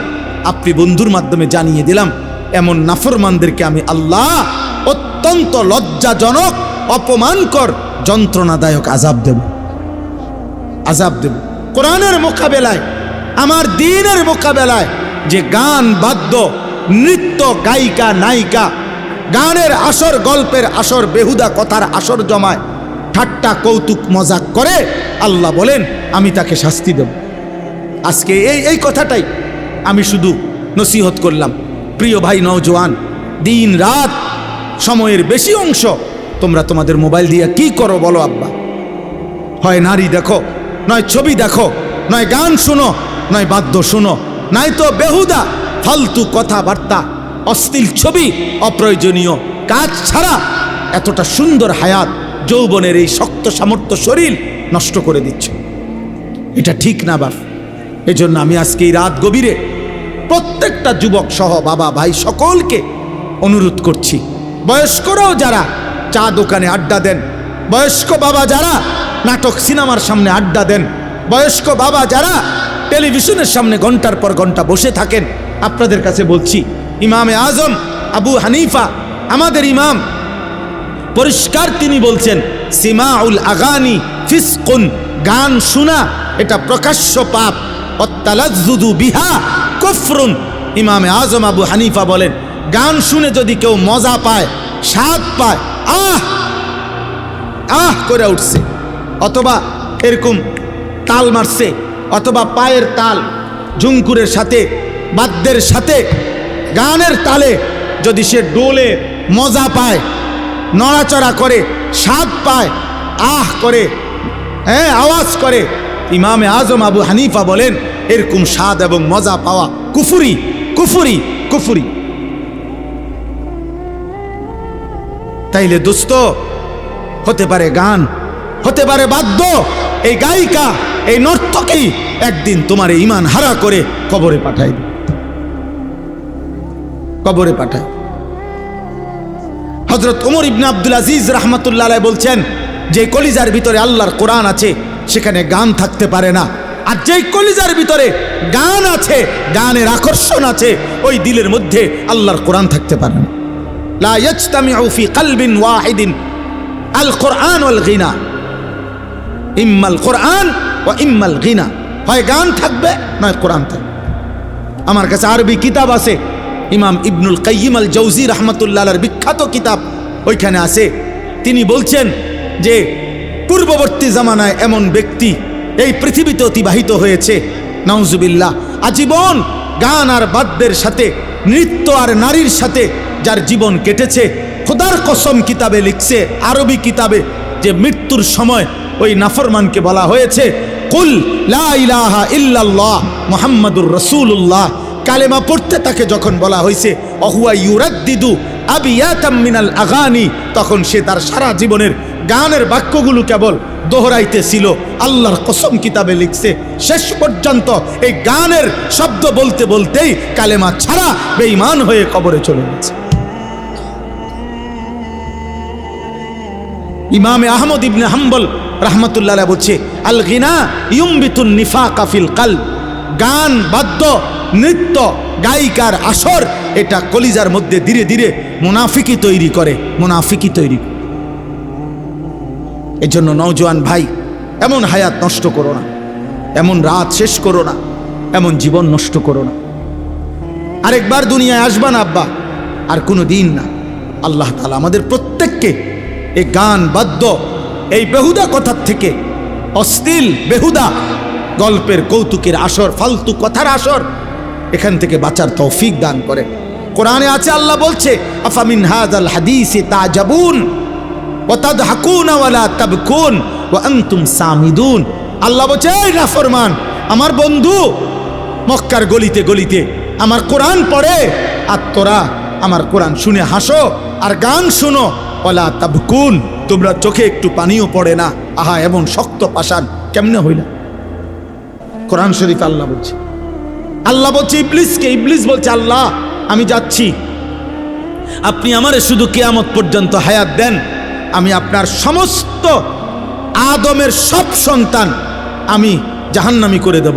আপনি বন্ধুর মাধ্যমে জানিয়ে দিলাম, এমন নাফরমানদেরকে আমি আল্লাহ অত্যন্ত লজ্জাজনক, অপমানকর, যন্ত্রণাদায়ক আযাব দেব। আযাব দেব কোরআনের মোকাবেলায়, আমার দ্বীনের মোকাবেলায় যে গান, বাদ্য, নৃত্য, গায়িকা, নায়িকা, গানের আসর, গল্পের আসর, বেহুদা কথার আসর জমায়, ঠাট্টা, কৌতুক, মজাক করে, আল্লাহ বলেন আমি তাকে শাস্তি দেব। আজকে এই কথাটাই আমি শুধু নসিহত করলাম। প্রিয় ভাই নওজোয়ান, দিন রাত সময়ের বেশি অংশ তোমরা তোমাদের মোবাইল দিয়ে কি করো বলো আব্বা? হয় নারী দেখো, নয় ছবি দেখো, নয় গান শুনো, নয় বাদ্য শুনো, নাই তো বেহুদা ফালতু কথাবার্তা, অশ্লীল ছবি, অপ্রয়োজনীয় কাজ ছাড়া এতটা সুন্দর হায়াত, যৌবনের এই শক্ত সামর্থ্য শরীর নষ্ট করে দিচ্ছ। এটা ঠিক না বাপ। এজন্য আমি আজকে এই রাত গভীরে প্রত্যেকটা যুবক সহ বাবা, ভাই সকলকে অনুরোধ করছি, বয়স্করাও যারা চা দোকানে আড্ডা দেন, বয়স্ক বাবা যারা নাটক সিনেমার সামনে আড্ডা দেন, বয়স্ক বাবা যারা টেলিভিশনের সামনে ঘন্টার পর ঘন্টা বসে থাকেন, আপনাদের কাছে বলছি, ইমামে আজম আবু হানিফা, আমাদের ইমাম, পরিষ্কার তিনি বলছেন, সিমাউল আগানি ফিসকুন, গান শোনা এটা প্রকাশ্য পাপ, অত্তালাজ্জুদু বিহা কুফরুন। ইমামে আজম আবু হানিফা বলেন, গান শুনে যদি কেউ মজা পায়, স্বাদ পায়, আহ আহ করে উঠছে, অথবা এরকম তাল মারছে, অথবা পায়ের তাল ঝুমকুরের সাথে, বাদ্যের সাথে, গানের তালে যদি সে ডোলে, মজা পায়, নড়াচড়া করে, স্বাদ পায়, আহ করে, হ্যাঁ আওয়াজ করে, ইমামে আজম আবু হানিফা বলেন এরকম স্বাদ এবং মজা পাওয়া কুফরি, কুফরি, কুফরি। তাইলে দোস্ত, হতে পারে গান, হতে পারে বাদ্য, এই গায়িকা, এই নর্তকী একদিন তোমার ঈমান হারা করে কবরে পাঠায়, কবরে পাঠায়। হযরত ওমর ইবনে আব্দুল আজিজ রাহমাতুল্লাহ আলাইহি বলছেন, যে কলিজার ভিতরে আল্লাহর কোরআন আছে সেখানে গান থাকতে পারে না, আর যেই কলিজার ভিতরে গান আছে, গানের আকর্ষণ আছে, ওই দিলের মধ্যে আল্লাহর কোরআন থাকতে পারে না। লা ইয়াজতামিউ ফি কলবিন ওয়াহিদিন আল কোরআন ওয়াল গিনা, ইম্মাল কোরআন ওয়া ইম্মাল গিনা, হয় গান থাকবে নয় কোরআন থাকবে। আমার কাছে আরবি কিতাব আছে, ইমাম ইবনুল কাইয়িম আল জাওজি রাহমাতুল্লাহ আলাইহির বিখ্যাত কিতাব, ওইখানে আছে, তিনি বলছেন যে পূর্ববর্তী জামানায় এমন ব্যক্তি এই পৃথিবীতে অতিবাহিত হয়েছে, নাউজুবিল্লাহ, আজীবন গান আর বাদ্যের সাথে, নৃত্য আর নারীর সাথে যার জীবন কেটেছে, খোদার কসম কিতাবে লিখছে, আরবি কিতাবে, যে মৃত্যুর সময় ওই নাফরমানকে বলা হয়েছে, কুল লা ইলাহা ইল্লাল্লাহ মুহাম্মাদুর রাসূলুল্লাহ, কালেমা পড়তে তাকে যখন বলা হয়েছে অহুয়া ইউরাদ্দিদু আবিয়াতাম মিনাল আগানি, তখন সে তার সারা জীবনের গানের বাক্যগুলো কেবল দোহরাইতেছিল। আল্লাহর কসম কিতাবে লিখছে শেষ পর্যন্ত এই গানের শব্দ বলতে বলতেই কালেমা ছাড়া বেঈমান হয়ে কবরে চলে গেছে। ইমামে আহমদ ইবনে হাম্বল রাহমাতুল্লাহ আলাইহি বলছে আল গিনা ইউমবিতুন নিফাকা ফিল কলব, গান বাদ্য নৃত্য গায়িকার আসর এটা কলিজার মধ্যে ধীরে ধীরে মুনাফিকি তৈরি করে, মুনাফিকি তৈরি। এজন্য নওজোয়ান ভাই, এমন হায়াত নষ্ট করো না, এমন রাত শেষ করো না, এমন জীবন নষ্ট করো না। আরেকবার দুনিয়ায় আসবা না আব্বা, আর কোনো দিন না। আল্লাহ তাআলা আমাদের প্রত্যেককে এই গান বাদ্য, এই বেহুদা কথার থেকে, অশ্লীল বেহুদা গল্পের কৌতুকের আসর, ফালতু কথার আসর, এখান থেকে বাঁচার তৌফিক দান করে। কোরআনে আছে, আল্লাহ বলছে আফামিন হাযাল হাদীসি তাজাবুন ওয়া তাদহাকুনা ওয়া লা তাবকুন ওয়া আনতুম সামিদুন। আল্লাহ বলছে এই নাফরমান আমার বন্ধু মক্কার গলিতে গলিতে আমার কোরআন পড়ে, আর তোরা আমার কোরআন শুনে হাসো আর গান শুনো, ওয়ালা তাবকুন, তোমরা চোখে একটু পানিও পড়ে না। আহা, এমন শক্ত পাষাণ কেমনে হইল? কোরআন শরীফ আল্লাহ বলছে, আল্লাহ বলছে ইবলিসকে, ইবলিস বলছে আল্লাহ আমি যাচ্ছি, আপনি আমারে শুধু কিয়ামত পর্যন্ত হায়াত দেন, আমি আপনার সমস্ত আদমের সব সন্তান আমি জাহান্নামী করে দেব।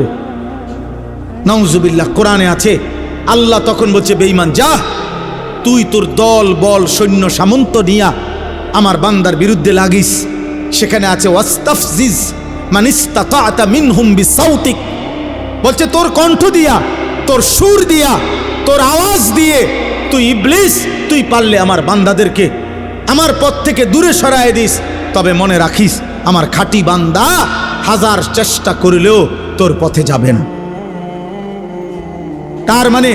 নাউজুবিল্লাহ। কোরআনে আছে, আল্লাহ তখন বলছে বেঈমান যা, তুই তোর দল বল সৈন্য সামন্ত নিয়া আমার বান্দার বিরুদ্ধে লাগিস। সেখানে আছে ওয়াস্তাফজিজ মান ইসতাতা'তা মিনহুম বিসাউতিক, বলছে তোর কণ্ঠ দিয়া, তোর সুর দিয়া, তোর আওয়াজ দিয়ে তুই ইবলিস, তুই পারলে আমার বান্দাদেরকে আমার পথ থেকে দূরে সরায় দিস। তবে মনে রাখিস আমার খাঁটি বান্দা হাজার চেষ্টা করলেও তোর পথে যাবে না। তার মানে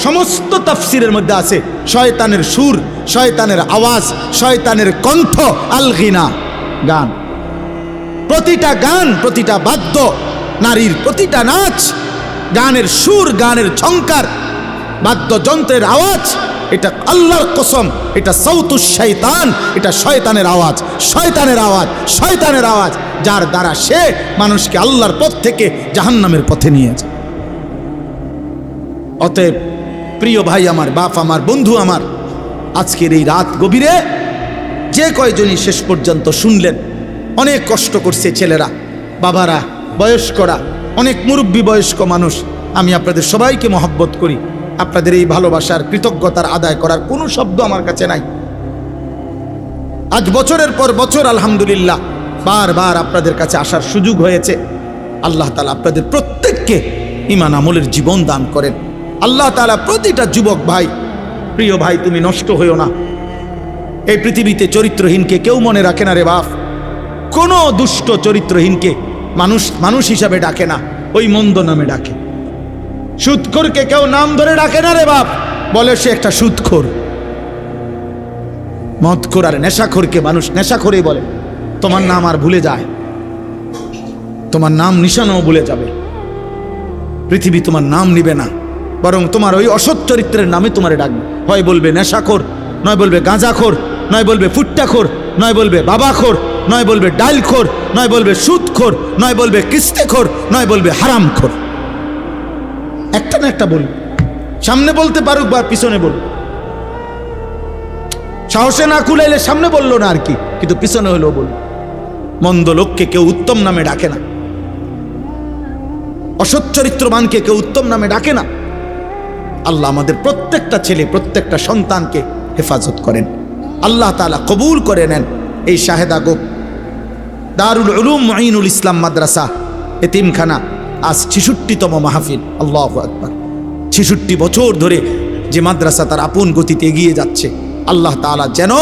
সমস্ত তাফসিরের মধ্যে আছে শয়তানের সুর, শয়তানের আওয়াজ, শয়তানের কণ্ঠ আল গিনা, গান। প্রতিটা গান, প্রতিটা বাদ্য, নারীর প্রতিটা নাচ, গানের সুর, গানের ঝংকার, বাদ্যযন্ত্রের আওয়াজ, এটা আল্লাহর কসম, এটা সাউতুশ শয়তান, এটা শয়তানের আওয়াজ, শয়তানের আওয়াজ, শয়তানের আওয়াজ, যার দ্বারা সে মানুষকে আল্লাহর পথ থেকে জাহান্নামের পথে নিয়ে যায়। অতএব প্রিয় ভাই আমার, বাপ আমার, বন্ধু আমার, আজকের এই রাত গভীরে যে কয়জনই শেষ পর্যন্ত শুনলেন, অনেক কষ্ট করছে ছেলেরা, বাবারা, বয়স্করা, অনেক মুরব্বী বয়স্ক মানুষ। আমি আপনাদের সবাইকে মহব্বত করি। আপনাদের এই ভালোবাসার কৃতজ্ঞতার আদায় করার কোনো শব্দ আমার কাছে নাই। আজ বছরের পর বছর আলহামদুলিল্লাহ বারবার আপনাদের কাছে আসার সুযোগ হয়েছে। আল্লাহ তাআলা আপনাদের প্রত্যেককে ঈমান আমলের জীবন দান করেন। আল্লাহ তাআলা প্রতিটা যুবক ভাই, প্রিয় ভাই, তুমি নষ্ট হইও না। এই পৃথিবীতে চরিত্রহীনকে কেউ মনে রাখে না রে বাপ। কোনো দুষ্ট চরিত্রহীনকে মানুষ মানুষ হিসাবে ডাকে না, ওই মন্দ নামে ডাকে। সুদখোরকে কেউ নাম ধরে ডাকে না রে বাপ, বলে সে একটা সুদখোর। মদখোর আর নেশাখোরকে মানুষ নেশাখোরই বলে। তোমার নাম আর ভুলে যায়, তোমার নাম নিশানাও ভুলে যাবে। পৃথিবী তোমার নাম নিবে না, বরং তোমার ওই অসৎ চরিত্রের নামে তোমারে ডাকবে। হয় বলবে নেশাখোর, নয় বলবে গাঁজাখোর, নয় বলবে ফুট্টাখোর, নয় বলবে বাবাখোর, নয় বলবে ডাইলখোর, নয় বলবে সুদখোর, নয় বলবে কিস্তেখোর, নয় বলবে হারামখোর। একটা না একটা বলবে, সামনে বলতে পারুক বা পিছনে বলুক। সাহসে না কুলাইলে সামনে বললো না আর কি, কিন্তু পিছনে হলেও বলল। মন্দ লোককে কেউ উত্তম নামে ডাকে না, অসৎ চরিত্রবানকে কেউ উত্তম নামে ডাকে না। আল্লাহ আমাদের প্রত্যেকটা ছেলে, প্রত্যেকটা সন্তানকে হেফাজত করেন। আল্লাহ তাআলা কবুল করে নেন এই শাহেদা গোপ দারুল উলুম মুঈনুল ইসলাম মাদ্রাসা এতিমখানা। আজ 66তম মাহফিল। আল্লাহু আকবার। 66 বছর ধরে যে মাদ্রাসা তার আপন গতিতে এগিয়ে যাচ্ছে, আল্লাহ তাআলা যেন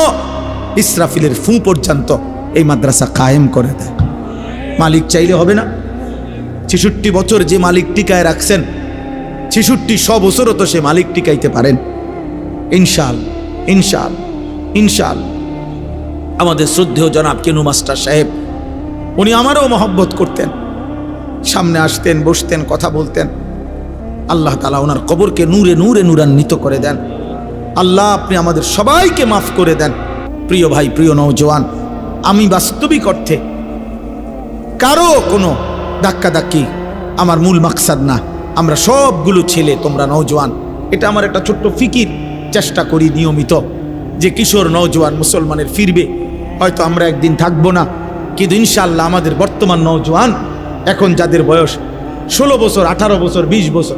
ইসরাফিলের ফু পর্যন্ত এই মাদ্রাসা কায়েম করে দেয়। মালিক চাইলে হবে না? 66 বছর যে মালিক টিকায় রাখছেন, 66 বছরও তো সে মালিক টিকাইতে পারেন ইনশাআল্লাহ, ইনশাআল্লাহ, ইনশাআল্লাহ। আমাদের শ্রদ্ধেয় জনাব কেনু মাস্টার সাহেব, উনি আমারও মহব্বত করতেন। সামনে আসতেন, বসতেন, কথা বলতেন। আল্লাহ তাআলা ওনার কবরকে নূরে নূরে নূরান্বিত করে দেন। আল্লাহ আপনি আমাদের সবাইকে মাফ করে দেন। প্রিয় ভাই, প্রিয় নওজোয়ান, আমি বাস্তবিক অর্থে কারো কোনো ধাক্কাধাক্কি আমার মূল মাকসাদ না। আমরা সবগুলো ছেলে, তোমরা নওজোয়ান, এটা আমার একটা ছোট্ট ফিকির। চেষ্টা করি নিয়মিত যে কিশোর নওজোয়ান মুসলমানের ফিরবে। হয়তো আমরা একদিন থাকবো না, কিন্তু ইনশাআল্লাহ আমাদের বর্তমান নওজোয়ান, এখন যাদের বয়স 16 বছর, 18 বছর, 20 বছর,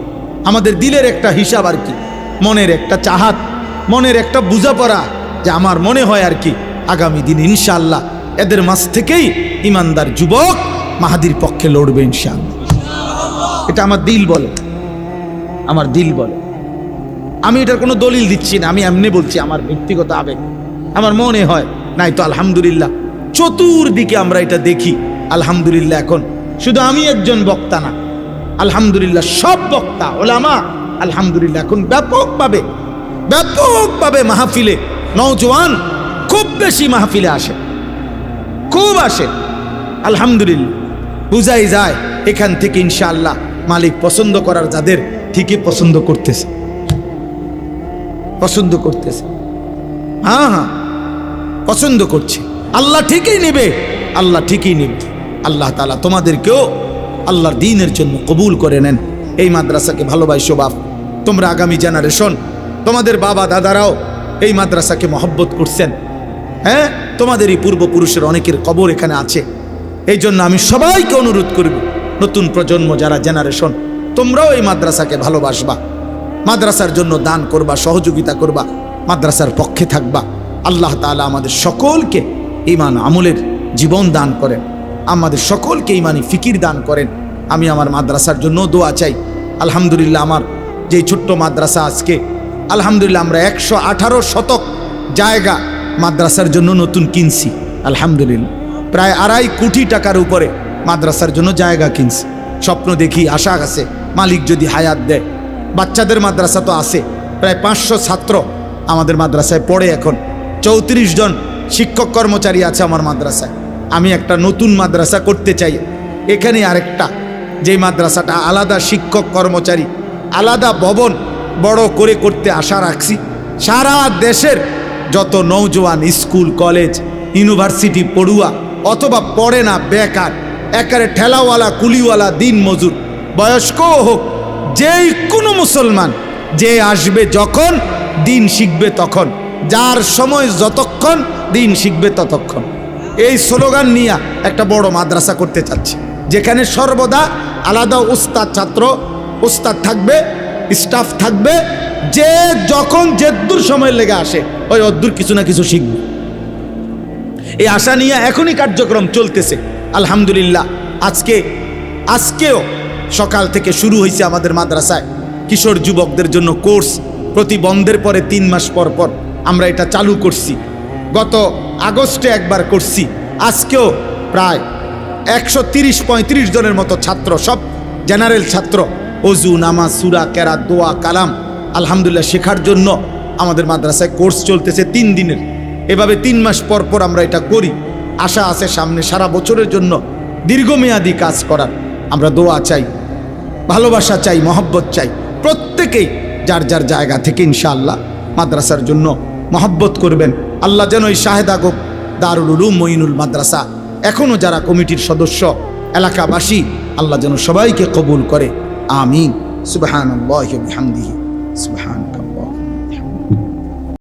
আমাদের দিলের একটা হিসাব আর কি, মনের একটা চাহাত, মনের একটা বোঝাপড়া, যে আমার মনে হয় আর কি আগামী দিন ইনশাআল্লাহ এদের মাঝ থেকেই ইমানদার যুবক মাহাদির পক্ষে লড়বে ইনশাআল্লাহ। এটা আমার দিল বলে, আমার দিল বলে। আমি এটার কোনো দলিল দিচ্ছি না, আমি এমনি বলছি আমার ব্যক্তিগত আবেগ, আমার মনে হয়। নাই তো আলহামদুলিল্লাহ চতুর্দিকে আমরা এটা দেখি। আলহামদুলিল্লাহ এখন শুধু আমি একজন বক্তা না, আলহামদুলিল্লাহ সব বক্তা ওলামা আলহামদুলিল্লাহ এখন ব্যাপকভাবে মাহফিলে, নওজোয়ান খুব বেশি মাহফিলে আসে, খুব আসে। আলহামদুলিল্লাহ বুঝাই যায় এখান থেকে ইনশাআল্লাহ মালিক পছন্দ করার যাদের, ঠিকই পছন্দ করতেছে, পছন্দ করতেছে। হ্যাঁ হ্যাঁ, পছন্দ করছে। আল্লাহ ঠিকই নেবে, আল্লাহ ঠিকই নেবে। আল্লাহ তাআলা তোমাদেরকেও আল্লাহর দ্বীনের জন্য কবুল করে নেন। এই মাদ্রাসাকে ভালোবাসো বাপ, তোমরা আগামী জেনারেশন, তোমাদের বাবা দাদারাও এই মাদ্রাসাকে মহব্বত করছেন। হ্যাঁ, তোমাদেরই পূর্বপুরুষের অনেকের কবর এখানে আছে। এই জন্য আমি সবাইকে অনুরোধ করব, নতুন প্রজন্ম যারা জেনারেশন, তোমরাও এই মাদ্রাসাকে ভালোবাসবা, মাদ্রাসার জন্য দান করবা, সহযোগিতা করবা, মাদ্রাসার পক্ষে থাকবা। আল্লাহ তাআলা আমাদের সকলকে ঈমান আমলের জীবন দান করেন, আমাদের সকলকে ঈমানি ফিকির দান করেন। আমি আমার মাদ্রাসার জন্য দোয়া চাই। আলহামদুলিল্লাহ আমার যেই ছোট্ট মাদ্রাসা আজকে আলহামদুলিল্লাহ আমরা 118 শতক জায়গা মাদ্রাসার জন্য নতুন কিনছি। আলহামদুলিল্লাহ প্রায় 2.5 কোটি টাকার উপরে মাদ্রাসার জন্য জায়গা কিনছি। স্বপ্ন দেখি, আশা আছে মালিক যদি হায়াত দেয়। বাচ্চাদের মাদ্রাসা তো আছে, প্রায় 500 ছাত্র আমাদের মাদ্রাসায় পড়ে। এখন 34 জন শিক্ষক কর্মচারী আছে আমার মাদ্রাসায়। আমি একটা নতুন মাদ্রাসা করতে চাই এখানে, আরেকটা, যেই মাদ্রাসাটা আলাদা শিক্ষক কর্মচারী, আলাদা ভবন বড় করে করতে আশা রাখছি। সারা দেশের যত নওজোয়ান স্কুল, কলেজ, ইউনিভার্সিটি পড়ুয়া অথবা পড়ে না, বেকার, একারে ঠেলাওয়ালা, কুলিওয়ালা, দিন মজুর, বয়স্কও হোক, যেই কোনো মুসলমান যে আসবে যখন দিন শিখবে তখন, যার সময় যতক্ষণ দিন শিখবে ততক্ষণ, এই স্লোগান নিয়ে একটা বড় মাদ্রাসা করতে চাচ্ছি, যেখানে সর্বদা আলাদা উস্তাদ, ছাত্র উস্তাদ থাকবে, স্টাফ থাকবে, যে যখন যেদূর সময় লেগে আসে ওই অদ্দূর কিছু না কিছু শিখবে। এই আশা নিয়ে এখনই কার্যক্রম চলতেছে। আলহামদুলিল্লাহ আজকেও সকাল থেকে শুরু হয়েছে আমাদের মাদ্রাসায় কিশোর যুবকদের জন্য কোর্স। প্রতি বন্ধের পরে 3 মাস পর পর আমরা এটা চালু করছি। গত আগস্টে একবার করছি, আজকেও প্রায় 130-35 জনের মতো ছাত্র, সব জেনারেল ছাত্র, অজু, নামাজ, সূরা, কেরাত, দোয়া, কালাম আলহামদুলিল্লাহ শেখার জন্য আমাদের মাদ্রাসায় কোর্স চলতেছে 3 দিনের। এভাবে 3 মাস পর পর আমরা এটা করি। আশা আছে সামনে সারা বছরের জন্য দীর্ঘমেয়াদী কাজ করার। আমরা দোয়া চাই, ভালোবাসা চাই, মহব্বত চাই। প্রত্যেকেই যার যার জায়গা থেকে ইনশাআল্লাহ মাদ্রাসার জন্য মহব্বত করবেন। আল্লাহ যেন এই শাহেদা গোপ দারুল উলুম মঈনুল মাদ্রাসা এখনও যারা কমিটির সদস্য, এলাকাবাসী, আল্লাহ যেন সবাইকে কবুল করে। আমিন। সুবহানাল্লাহি ওয়া বিহামদিহি, সুবহানাল্লাহ।